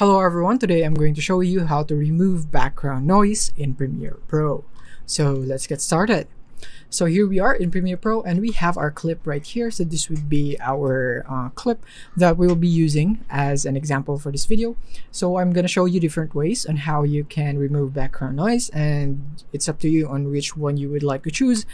Hello everyone, today I'm going to show you how to remove background noise in Premiere Pro. So let's get started. So here we are in Premiere Pro and we have our clip right here. So this would be our clip that we will be using as an example for this video. So I'm going to show you different ways on how you can remove background noise, and it's up to you on which one you would like to choose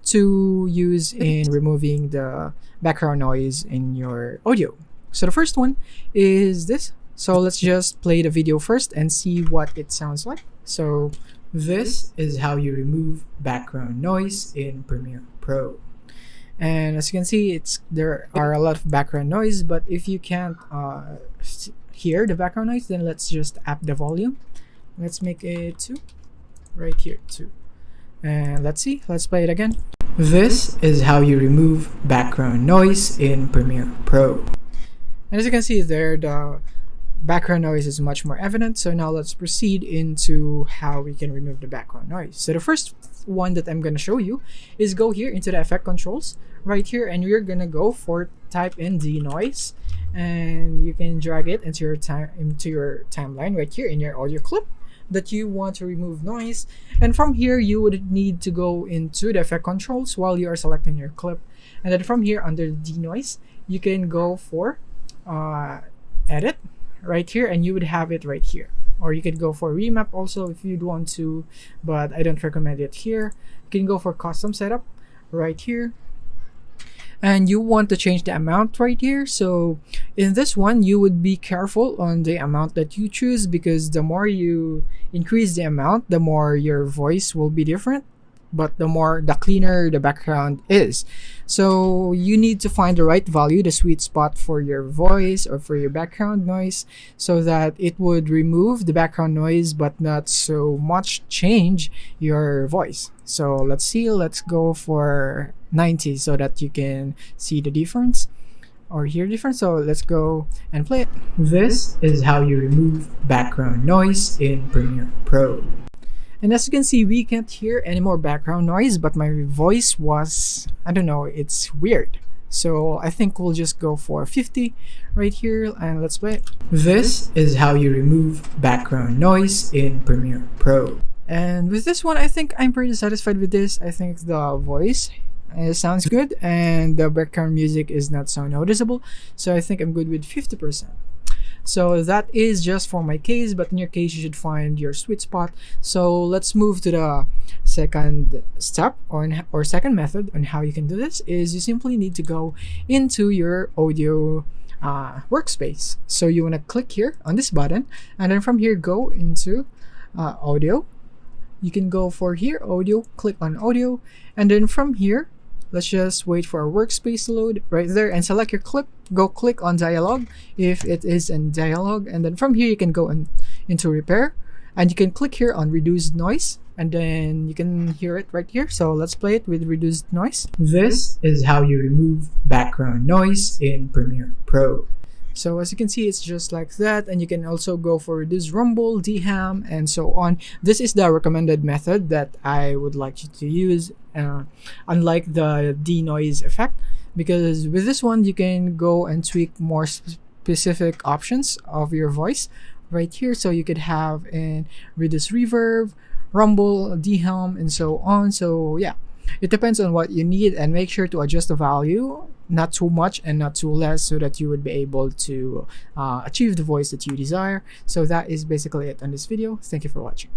to use in removing the background noise in your audio. So the first one is this. So let's just play the video first and see what it sounds like. So this is how you remove background noise in Premiere Pro. And as you can see, there are a lot of background noise, but if you can't hear the background noise, then let's just up the volume. Let's make it 2, right here, 2. And let's play it again. This is how you remove background noise in Premiere Pro. And as you can see there, the background noise is much more evident. So now let's proceed into how we can remove the background noise. So the first one that I'm going to show you is go here into the effect controls right here, and you're going to go for type in denoise, and you can drag it into your timeline right here in your audio clip that you want to remove noise. And from here you would need to go into the effect controls while you are selecting your clip, and then from here under denoise you can go for edit right here, and you would have it right here. Or you could go for remap also if you'd want to, but I don't recommend it here. You can go for custom setup right here, and you want to change the amount right here. So in this one you would be careful on the amount that you choose, because the more you increase the amount, the more your voice will be different, but the cleaner the background is. So you need to find the right value, the sweet spot for your voice or for your background noise, so that it would remove the background noise but not so much change your voice. So let's go for 90 so that you can see the difference or hear difference. So let's go and play it. This is how you remove background noise in Premiere Pro. And as you can see, we can't hear any more background noise, but my voice was, I don't know, it's weird. So I think we'll just go for 50 right here, and let's play it. This is how you remove background noise in Premiere Pro. And with this one, I think I'm pretty satisfied with this. I think the voice sounds good and the background music is not so noticeable. So I think I'm good with 50%. So that is just for my case, but in your case you should find your sweet spot. So let's move to the second step or second method on how you can do this. Is you simply need to go into your audio workspace. So you want to click here on this button, and then from here go into audio. You can go for here audio, click on audio, and then from here let's just wait for our workspace to load right there and select your clip. Go click on dialogue if it is in dialogue, and then from here you can go into repair, and you can click here on reduced noise, and then you can hear it right here. So let's play it with reduced noise. This is how you remove background noise in Premiere Pro. So as you can see, it's just like that, and you can also go for reduce rumble, deham, and so on. This is the recommended method that I would like you to use, unlike the denoise effect, because with this one you can go and tweak more specific options of your voice right here. So you could have in reduce reverb, rumble, dehum, and so on. So yeah, it depends on what you need, and make sure to adjust the value, not too much and not too less, so that you would be able to achieve the voice that you desire. So that is basically it on this video. Thank you for watching.